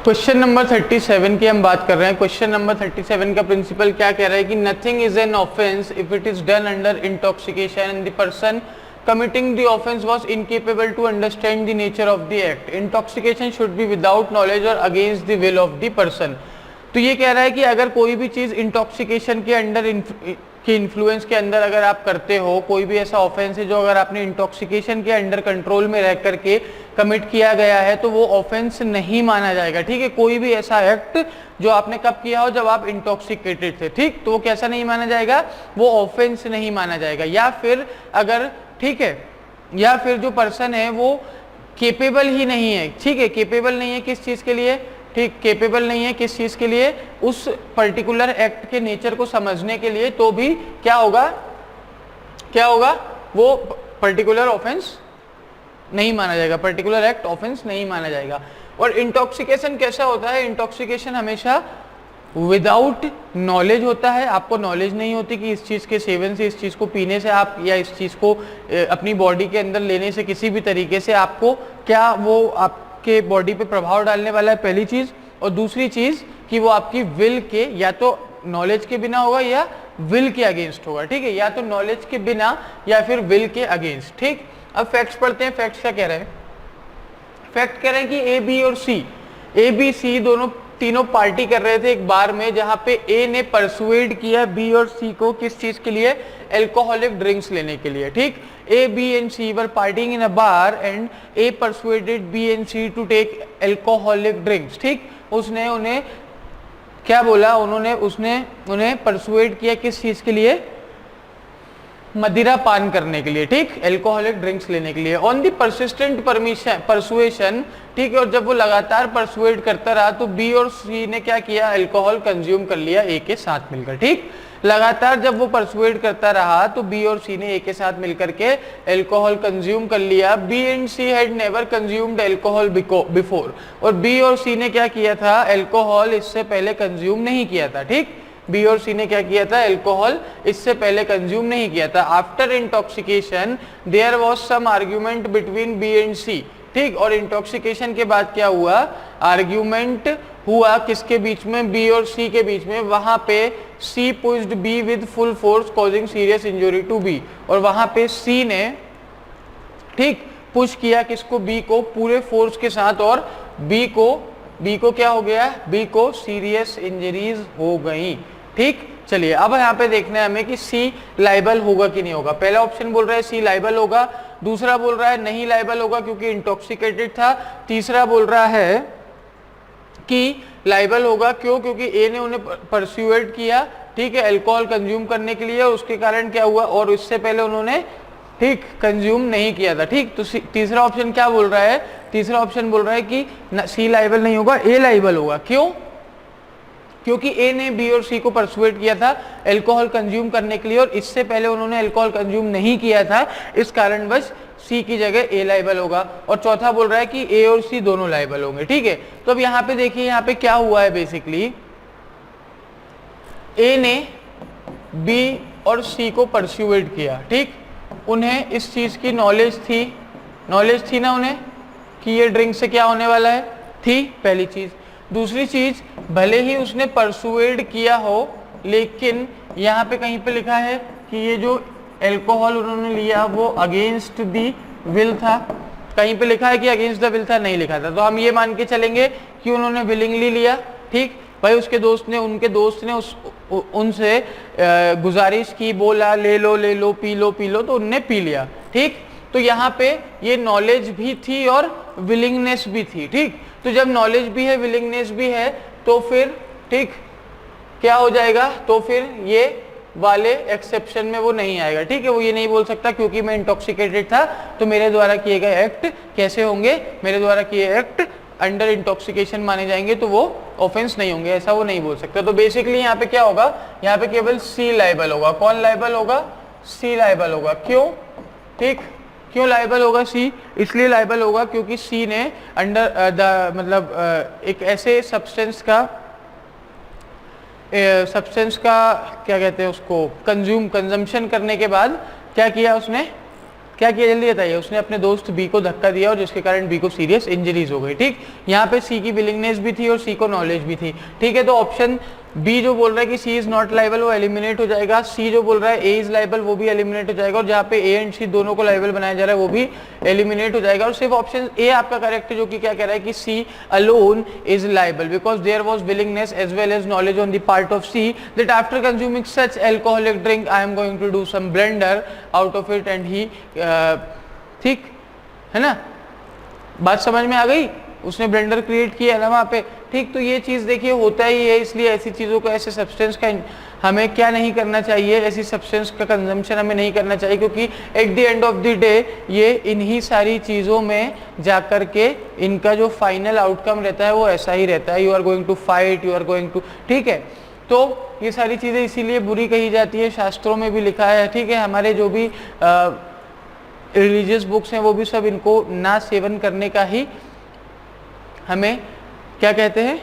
Question number 37 की हम बात कर रहे हैं। क्वेश्चन नंबर 37 का प्रिंसिपल क्या कह रहा है कि nothing is an offence if it is done under intoxication and the person committing the offense was incapable to understand the nature of the act. Intoxication should be without knowledge or against the will of the person. तो ये कह रहा है कि अगर कोई भी चीज इंटॉक्सिकेशन के अंडर के इन्फ्लुएंस के अंदर अगर आप करते हो, कोई भी ऐसा ऑफेंस है जो अगर आपने इंटॉक्सिकेशन के अंडर कंट्रोल में रह करके कमिट किया गया है तो वो ऑफेंस नहीं माना जाएगा। ठीक है, कोई भी ऐसा एक्ट जो आपने कब किया हो, जब आप इंटॉक्सिकेटेड थे, ठीक, तो वो कैसा नहीं माना जाएगा, वो ऑफेंस नहीं माना जाएगा। या फिर अगर, ठीक है, या फिर जो पर्सन है वो केपेबल ही नहीं है, ठीक है, केपेबल नहीं है किस चीज के लिए, ठीक, केपेबल नहीं है किस चीज के लिए, उस पर्टिकुलर एक्ट के नेचर को समझने के लिए, तो भी क्या होगा, क्या होगा, वो पर्टिकुलर ऑफेंस नहीं माना जाएगा, पर्टिकुलर एक्ट ऑफेंस नहीं माना जाएगा। और इंटॉक्सिकेशन कैसा होता है, इंटॉक्सिकेशन हमेशा विदाउट नॉलेज होता है। आपको नॉलेज नहीं होती कि इस चीज़ के सेवन से, इस चीज़ को पीने से आप, या इस चीज़ को अपनी बॉडी के अंदर लेने से किसी भी तरीके से आपको क्या वो आपके बॉडी पे प्रभाव डालने वाला है, पहली चीज़। और दूसरी चीज़ कि वो आपकी विल के, या तो नॉलेज के बिना होगा या विल के अगेंस्ट होगा। ठीक है, या तो नॉलेज के बिना या फिर विल के अगेंस्ट। ठीक, अब फैक्ट्स पढ़ते हैं। फैक्ट्स क्या कह रहे हैं, फैक्ट कह रहे हैं कि ए बी और सी, ए बी सी दोनों तीनों पार्टी कर रहे थे एक बार में, जहां पे ए ने परसुएड किया बी और सी को किस चीज के लिए, एल्कोहलिक ड्रिंक्स लेने के लिए। ठीक, A B and C were partying in a bar and A persuaded B and C to take alcoholic drinks. ठीक, उसने उन्हें क्या बोला, उसने उन्हें परसुएड किया किस चीज के लिए, मदिरा पान करने के लिए। ठीक, एल्कोहलिक ड्रिंक्स लेने के लिए। ऑन द परसिस्टेंट परसुएशन, ठीक है, और जब वो लगातार परसुएड करता रहा तो बी और सी ने क्या किया, एल्कोहल कंज्यूम कर लिया ए के साथ मिलकर। ठीक, लगातार जब वो परसुएड करता रहा तो बी और सी ने ए के साथ मिलकर के एल्कोहल कंज्यूम कर लिया। B and C had never consumed alcohol before, और बी और सी ने क्या किया था, एल्कोहल इससे पहले कंज्यूम नहीं किया था। ठीक, बी और सी ने क्या किया था, एल्कोहल इससे पहले कंज्यूम नहीं किया था। After intoxication there was some argument between B and C. ठीक, और इंटॉक्सिकेशन के बाद क्या हुआ, आर्ग्यूमेंट हुआ किसके बीच में, बी और सी के बीच में। वहां पे C pushed B with full force causing serious injury to B, और वहां पे सी ने, ठीक, पुश किया किसको, बी को पूरे फोर्स के साथ, और बी को क्या हो गया, बी को सीरियस इंजरीज हो गई। ठीक, चलिए अब यहाँ पे देखना है हमें कि सी लाइबल होगा कि नहीं होगा। पहला ऑप्शन बोल रहा है सी लाइबल होगा, दूसरा बोल रहा है नहीं लाइबल होगा क्योंकि इंटॉक्सिकेटेड था, तीसरा बोल रहा है कि लाइबल होगा। क्यों, क्योंकि ए ने उन्हें परस्यूएड किया, ठीक है, अल्कोहल कंज्यूम करने के लिए, और उसके कारण क्या हुआ, और इससे पहले उन्होंने, ठीक, कंज्यूम नहीं किया था। ठीक, तो तीसरा ऑप्शन क्या बोल रहा है, तीसरा ऑप्शन बोल रहा है कि सी लाइबल नहीं होगा, ए लाइबल होगा। क्यों, क्योंकि ए ने बी और सी को परसुएट किया था अल्कोहल कंज्यूम करने के लिए, और इससे पहले उन्होंने अल्कोहल कंज्यूम नहीं किया था, इस कारणवश सी की जगह ए लाइबल होगा। और चौथा बोल रहा है कि ए और सी दोनों लाइबल होंगे। ठीक है, तो अब यहाँ पे देखिए, यहाँ पे क्या हुआ है, बेसिकली ए ने बी और सी को परस्यूएट किया। ठीक, उन्हें इस चीज की नॉलेज थी ना उन्हें कि ये ड्रिंक से क्या होने वाला है, थी पहली चीज। दूसरी चीज, भले ही उसने परसुएड किया हो, लेकिन यहाँ पे कहीं पे लिखा है कि ये जो एल्कोहल उन्होंने लिया वो अगेंस्ट दी विल था। कहीं पे लिखा है कि अगेंस्ट द विल था, नहीं लिखा था, तो हम ये मान के चलेंगे कि उन्होंने विलिंगली लिया। ठीक भाई, उनके दोस्त ने उनसे गुजारिश की, बोला ले लो पी लो, तो उनने पी लिया। ठीक, तो यहाँ पे ये नॉलेज भी थी और विलिंगनेस भी थी। ठीक, तो जब नॉलेज भी है, विलिंगनेस भी है, तो फिर, ठीक, क्या हो जाएगा, तो फिर ये वाले एक्सेप्शन में वो नहीं आएगा। ठीक है, वो ये नहीं बोल सकता क्योंकि मैं इंटॉक्सिकेटेड था तो मेरे द्वारा किए गए एक्ट कैसे होंगे, मेरे द्वारा किए एक्ट अंडर इंटॉक्सिकेशन माने जाएंगे, तो वो ऑफेंस नहीं होंगे, ऐसा वो नहीं बोल सकता। तो बेसिकली यहाँ पे क्या होगा, यहाँ पे केवल सी लाइबल होगा। कौन लाइबल होगा, सी लाइबल होगा। क्यों, ठीक, क्यों लाइबल होगा सी, इसलिए लाइबल होगा क्योंकि सी ने अंडर मतलब एक ऐसे सब्सटेंस का क्या कहते हैं उसको, कंजम्पशन करने के बाद क्या किया उसने, क्या किया जल्दी बताइए। उसने अपने दोस्त बी को धक्का दिया और जिसके कारण बी को सीरियस इंजरीज हो गई। ठीक, यहाँ पे सी की विलिंगनेस भी थी और सी को नॉलेज भी थी। ठीक है, तो ऑप्शन बी जो बोल रहा है कि सी इज नॉट लाइबल वो एलिमिनेट हो जाएगा, सी जो बोल रहा है ए इज लाइबल वो भी एलिमिनेट हो जाएगा, और जहाँ पे ए एंड सी दोनों को लाइबल बनाया जा रहा है वो भी एलिमिनेट हो जाएगा, और सिर्फ ऑप्शन ए आपका करेक्ट है जो कि क्या कह रहा है कि C alone is liable because there was willingness as well as knowledge on the part of C that after consuming such alcoholic drink I am going to do some blunder out of it and he ठीक है ना, बात समझ में आ गई। उसने blender create किया ना वहाँ पे। ठीक, तो ये चीज़ देखिए होता ही है, इसलिए ऐसी चीज़ों को, ऐसे सब्सटेंस का हमें क्या नहीं करना चाहिए, ऐसी सब्सटेंस का कंजम्पशन हमें नहीं करना चाहिए, क्योंकि at the end of the day ये इन्हीं सारी चीज़ों में जाकर के इनका जो फाइनल आउटकम रहता है वो ऐसा ही रहता है, you are going to fight, you are going to, ठीक है। तो ये सारी चीज़ें इसीलिए बुरी कही जाती है, शास्त्रों में भी लिखा है। ठीक है, हमारे जो भी रिलीजियस बुक्स हैं वो भी सब इनको ना सेवन करने का ही हमें क्या कहते हैं,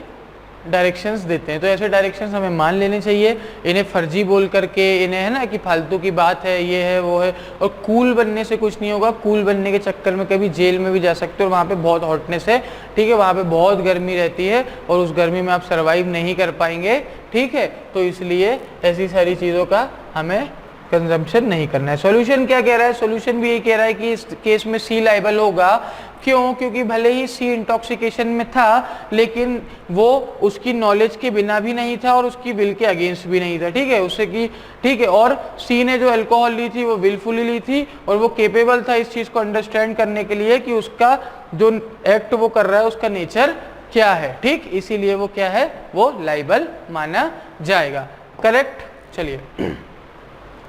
डायरेक्शंस देते हैं। तो ऐसे डायरेक्शंस हमें मान लेने चाहिए, इन्हें फर्जी बोल करके, इन्हें है ना कि फालतू की बात है, ये है वो है, और कूल बनने से कुछ नहीं होगा। कूल बनने के चक्कर में कभी जेल में भी जा सकते हो और वहाँ पे बहुत हॉटनेस है, ठीक है, वहाँ पे बहुत गर्मी रहती है और उस गर्मी में आप सर्वाइव नहीं कर पाएंगे। ठीक है, तो इसलिए ऐसी सारी चीज़ों का हमें कंजम्पशन नहीं करना है। सॉल्यूशन क्या कह रहा है, सॉल्यूशन भी यही कह रहा है कि इस केस में सी लाइबल होगा। क्यों? क्योंकि भले ही सी इंटॉक्सिकेशन में था लेकिन वो उसकी नॉलेज के बिना भी नहीं था और उसकी विल के अगेंस्ट भी नहीं था। ठीक है, उससे कि ठीक है, और सी ने जो अल्कोहल ली थी वो विलफुली ली थी और वो केपेबल था इस चीज़ को अंडरस्टैंड करने के लिए कि उसका जो एक्ट वो कर रहा है उसका नेचर क्या है। ठीक, इसीलिए वो क्या है, वो लाइबल माना जाएगा। करेक्ट। चलिए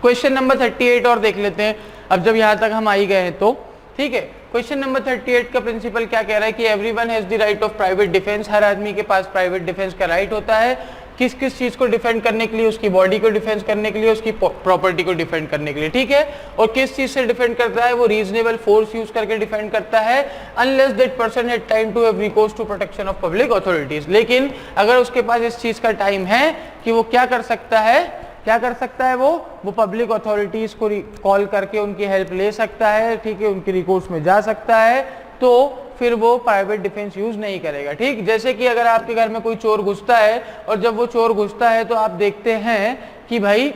क्वेश्चन नंबर 38 और देख लेते हैं, अब जब यहाँ तक हम आ ही गए हैं तो। ठीक है, क्वेश्चन नंबर 38 का प्रिंसिपल क्या कह रहा है कि everyone has the right of private defence, हर आदमी के पास प्राइवेट डिफेंस का राइट होता है। किस किस चीज को डिफेंड करने के लिए, उसकी बॉडी को डिफेंस करने के लिए, उसकी प्रॉपर्टी को डिफेंड करने के लिए। ठीक है, और किस चीज से डिफेंड करता है, वो रीजनेबल फोर्स यूज करके डिफेंड करता है, unless that person had time to have recourse to protection of public authorities. लेकिन अगर उसके पास इस चीज का टाइम है कि वो क्या कर सकता है, क्या कर सकता है, वो पब्लिक अथॉरिटीज को कॉल करके उनकी हेल्प ले सकता है। ठीक है, उनकी रिकोर्स में जा सकता है, तो फिर वो प्राइवेट डिफेंस यूज नहीं करेगा। ठीक, जैसे कि अगर आपके घर में कोई चोर घुसता है और जब वो चोर घुसता है तो आप देखते हैं कि भाई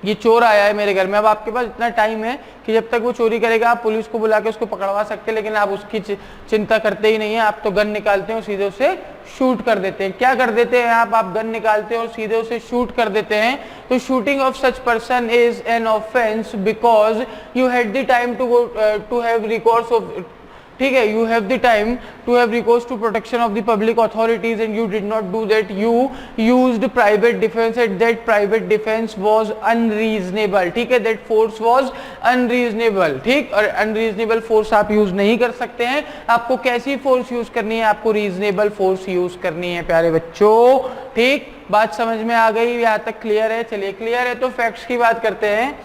ये चोर आया है मेरे घर में, अब आपके पास इतना टाइम है कि जब तक वो चोरी करेगा आप पुलिस को बुला के उसको पकड़वा सकते हैं, लेकिन आप उसकी चिंता करते ही नहीं है। आप तो गन निकालते हैं और सीधे उसे शूट कर देते हैं। क्या कर देते हैं आप गन निकालते हैं और सीधे उसे शूट कर देते हैं। तो shooting of such person is an offence because you had the time to have recourse of, ठीक है, you have the time to have recourse to protection of the public authorities and you did not do that, you used private defence and that private defence was unreasonable. ठीक है, that force was unreasonable. ठीक, और unreasonable force आप use नहीं कर सकते हैं। आपको कैसी फोर्स यूज करनी है, आपको रीजनेबल फोर्स यूज करनी है प्यारे बच्चों। ठीक, बात समझ में आ गई, यहाँ तक क्लियर है। चलिए क्लियर है तो फैक्ट्स की बात करते हैं।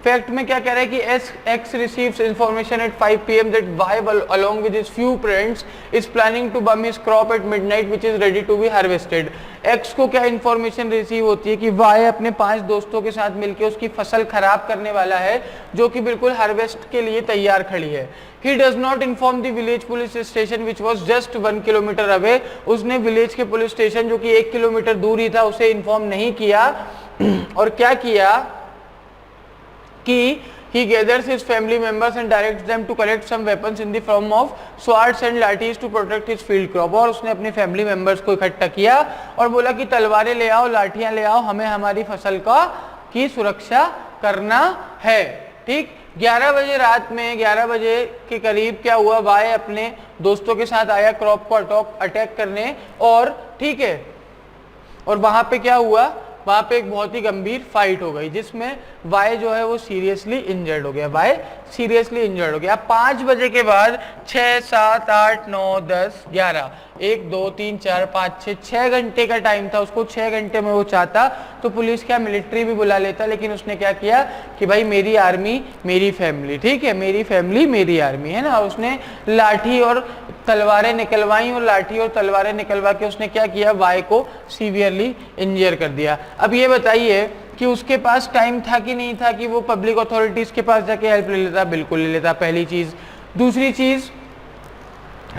फैक्ट में क्या कह रहा है कि X receives information at 5 PM that Y along with his few friends is planning to bum his crop at midnight which is ready to be harvested। X को क्या इंफॉर्मेशन रिसीव होती है कि Y अपने 5 दोस्तों के साथ मिलकर उसकी फसल खराब करने वाला है जो कि बिल्कुल हार्वेस्ट के लिए तैयार खड़ी है। He does not inform the village police station which was just 1 kilometer away। उसने विलेज के पुलिस स्टेशन जो कि 1 किलोमीटर दूर ही था उसे इन्फॉर्म नहीं किया, और क्या किया कि he gathers his family members and directs them to collect some weapons in the form of swords and lathis to protect his field crop। और उसने अपने फैमिली मेंबर्स को इकट्ठा किया और बोला कि तलवारें ले आओ, लाठियां ले आओ, हमें हमारी फसल की सुरक्षा करना है। ठीक, 11 बजे रात में 11 बजे के करीब क्या हुआ, वाय अपने दोस्तों के साथ आया क्रॉप को अटैक करने, और ठीक है, और वहां पे क्या हुआ, वहां पे एक बहुत ही गंभीर फाइट हो गई जिसमें वाई जो है वो सीरियसली इंजर्ड हो गया। वाई सीरियसली इंजर्ड हो गया। 5 बजे के बाद 6, 7, 8, 9, 10, 11, 1, 2, 3, 4, 5, 6 घंटे का टाइम था उसको। 6 घंटे में वो चाहता तो पुलिस क्या मिलिट्री भी बुला लेता, लेकिन उसने क्या किया कि भाई मेरी आर्मी मेरी फैमिली, ठीक है, मेरी फैमिली मेरी आर्मी है ना। उसने लाठी और तलवारें निकलवाई और लाठी और तलवारें निकलवा के उसने क्या किया, वाई को सीवियरली इंजर कर दिया। अब ये बताइए कि उसके पास टाइम था कि नहीं था कि वो पब्लिक अथॉरिटीज के पास जाके हेल्प ले लेता, बिल्कुल ले लेता, पहली चीज। दूसरी चीज,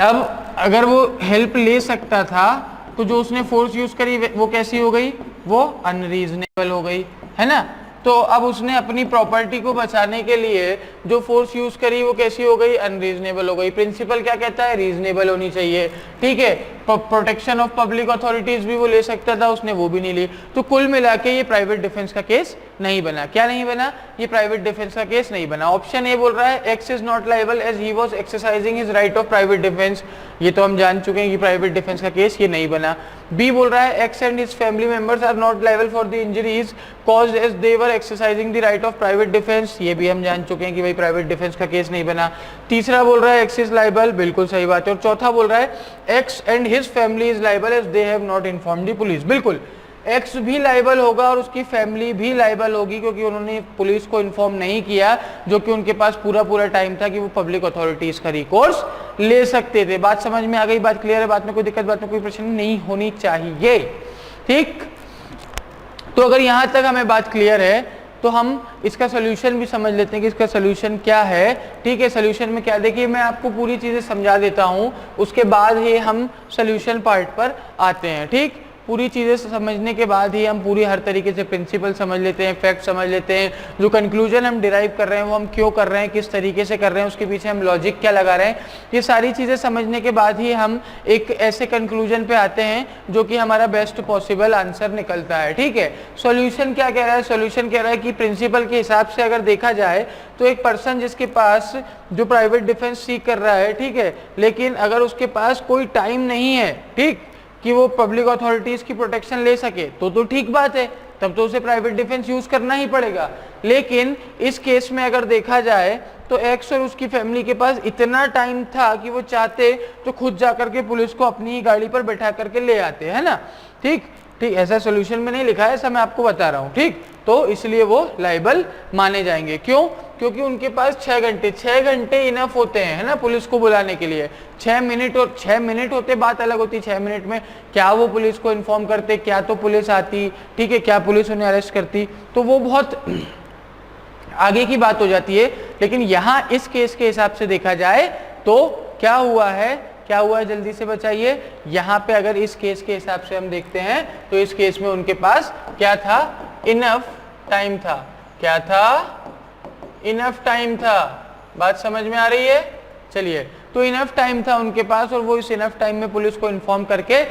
अब अगर वो हेल्प ले सकता था तो जो उसने फोर्स यूज करी वो कैसी हो गई, वो अनरीजनेबल हो गई, है ना। तो अब उसने अपनी प्रॉपर्टी को बचाने के लिए जो फोर्स यूज करी वो कैसी हो गई, अनरीजनेबल हो गई। प्रिंसिपल क्या कहता है, रीजनेबल होनी चाहिए, ठीक है। प्रोटेक्शन ऑफ पब्लिक अथॉरिटीज भी वो ले सकता था, उसने वो भी नहीं ली। तो कुल मिला के ये प्राइवेट डिफेंस का केस नहीं बना। क्या नहीं बना, ये प्राइवेट डिफेंस का केस नहीं बना। ऑप्शन ए बोल रहा है X is not liable as he was exercising his right of private defence, ये तो हम जान चुके हैं कि प्राइवेट डिफेंस का केस ये नहीं बना। बी बोल रहा है X and his family members are not liable for the injuries caused as they were exercising the right of private defence, ये भी हम जान चुके हैं कि भाई प्राइवेट डिफेंस का केस नहीं बना। तीसरा बोल रहा है एक्स इज लायबल, बिल्कुल सही बात है। और चौथा बोल रहा है X and his family is liable as they have not informed the police, बिल्कुल एक्स भी लायबल होगा और उसकी फैमिली भी लायबल होगी क्योंकि उन्होंने पुलिस को इन्फॉर्म नहीं किया, जो कि उनके पास पूरा टाइम था कि वो पब्लिक अथॉरिटीज का रिकोर्स ले सकते थे। बात समझ में आ गई, बात क्लियर है, बात में कोई दिक्कत, बात में कोई प्रश्न नहीं होनी चाहिए, ठीक। तो अगर यहां तक हमें बात क्लियर है तो हम इसका सोल्यूशन भी समझ लेते हैं कि इसका सोल्यूशन क्या है, ठीक है। सोल्यूशन में क्या, देखिए मैं आपको पूरी चीजें समझा देता हूं, उसके बाद ही हम सोल्यूशन पार्ट पर आते हैं, ठीक। पूरी चीजें समझने के बाद ही हम पूरी हर तरीके से प्रिंसिपल समझ लेते हैं, फैक्ट समझ लेते हैं, जो कंक्लूजन हम डिराइव कर रहे हैं वो हम क्यों कर रहे हैं, किस तरीके से कर रहे हैं, उसके पीछे हम लॉजिक क्या लगा रहे हैं, ये सारी चीजें समझने के बाद ही हम एक ऐसे कंक्लूजन पे आते हैं जो कि हमारा बेस्ट पॉसिबल आंसर निकलता है, ठीक है। सॉल्यूशन क्या कह रहा है, सॉल्यूशन कह रहा है कि प्रिंसिपल के हिसाब से अगर देखा जाए तो एक पर्सन जिसके पास जो प्राइवेट डिफेंस सीख कर रहा है, ठीक है, लेकिन अगर उसके पास कोई टाइम नहीं है, ठीक, कि वो पब्लिक अथॉरिटीज की प्रोटेक्शन ले सके तो ठीक बात है, तब तो उसे प्राइवेट डिफेंस यूज करना ही पड़ेगा। लेकिन इस केस में अगर देखा जाए तो एक्स और उसकी फैमिली के पास इतना टाइम था कि वो चाहते तो खुद जाकर के पुलिस को अपनी ही गाड़ी पर बैठा करके ले आते, है ना, ठीक ठीक। ऐसा सोल्यूशन में नहीं लिखा है, ऐसा मैं आपको बता रहा हूँ, ठीक। तो इसलिए वो लायबल माने जाएंगे, क्यों, क्योंकि उनके पास 6 घंटे इनफ होते हैं, है ना, पुलिस को बुलाने के लिए। 6 मिनट और 6 मिनट होते, बात अलग होती, 6 मिनट में क्या वो पुलिस को इन्फॉर्म करते, क्या तो पुलिस आती, ठीक है, क्या पुलिस उन्हें अरेस्ट करती, तो वो बहुत आगे की बात हो जाती है। लेकिन यहाँ इस केस के हिसाब से देखा जाए तो क्या हुआ है, क्या हुआ है, जल्दी से बताइए। यहाँ पे अगर इस केस के हिसाब से हम देखते हैं तो इस केस में उनके पास क्या था, इनफ टाइम था, क्या था, इनफ टाइम था। बात समझ में आ रही है, चलिए। तो इनफ टाइम था उनके पास और वो इस इनफ टाइम में पुलिस को इन्फॉर्म करके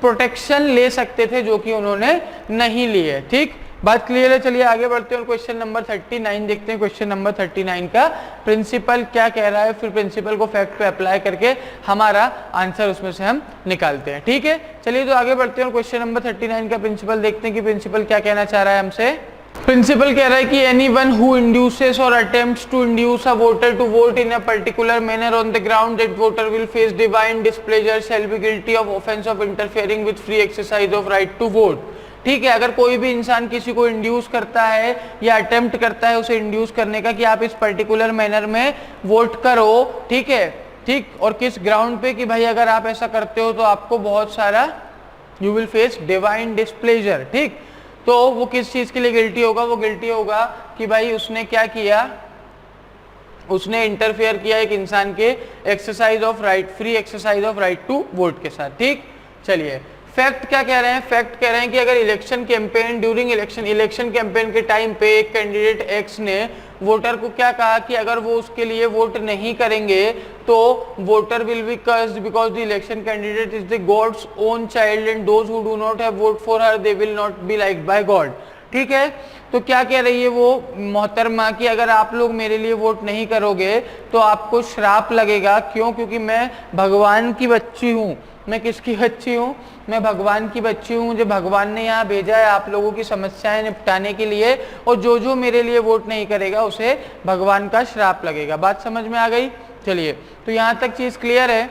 प्रोटेक्शन ले सकते थे, जो कि उन्होंने नहीं ली है, ठीक। बात क्लियर है, चलिए आगे बढ़ते हैं और क्वेश्चन नंबर 39 देखते हैं। क्वेश्चन नंबर 39 का प्रिंसिपल क्या कह रहा है, फिर प्रिंसिपल को फैक्ट पे अप्लाई करके हमारा आंसर उसमें से हम निकालते हैं, ठीक है। चलिए तो आगे बढ़ते हैं और क्वेश्चन नंबर 39 का प्रिंसिपल देखते हैं कि प्रिंसिपल क्या कहना चाह रहा है हमसे। प्रिंसिपल कह रहा है कि anyone who induces or attempts to induce a voter to vote in a particular manner on the ground that voter will face divine displeasure shall be guilty of offence of interfering with free exercise of right to vote, ठीक है। अगर कोई भी इंसान किसी को induce करता है या अटेम्प्ट करता है उसे इंड्यूस करने का कि आप इस पर्टिकुलर मैनर में वोट करो, ठीक है, ठीक, और किस ग्राउंड पे कि भाई अगर आप ऐसा करते हो तो आपको बहुत सारा you will face divine displeasure, ठीक। तो वो किस चीज के लिए गिल्टी होगा, वो गिल्टी होगा कि भाई उसने क्या किया, उसने इंटरफेयर किया एक इंसान के exercise of right, free exercise of right to vote के साथ, ठीक। चलिए फैक्ट क्या कह रहे हैं, फैक्ट कह रहे हैं कि अगर election campaign during election campaign के टाइम पे एक कैंडिडेट एक्स ने वोटर को क्या कहा कि अगर वो उसके लिए वोट नहीं करेंगे तो voter will be cursed because the election candidate is the gods own child and those who do not have vote for her they will not be liked by God, ठीक है। तो क्या कह रही है वो मोहतरमा कि अगर आप लोग मेरे लिए वोट नहीं करोगे तो आपको श्राप लगेगा, क्यों, क्योंकि मैं भगवान की बच्ची हूँ। मैं किसकी बच्ची हूँ, मैं भगवान की बच्ची हूँ, मुझे भगवान ने यहाँ भेजा है आप लोगों की समस्याएं निपटाने के लिए, और जो जो मेरे लिए वोट नहीं करेगा उसे भगवान का श्राप लगेगा। बात समझ में आ गई, चलिए तो यहाँ तक चीज क्लियर है।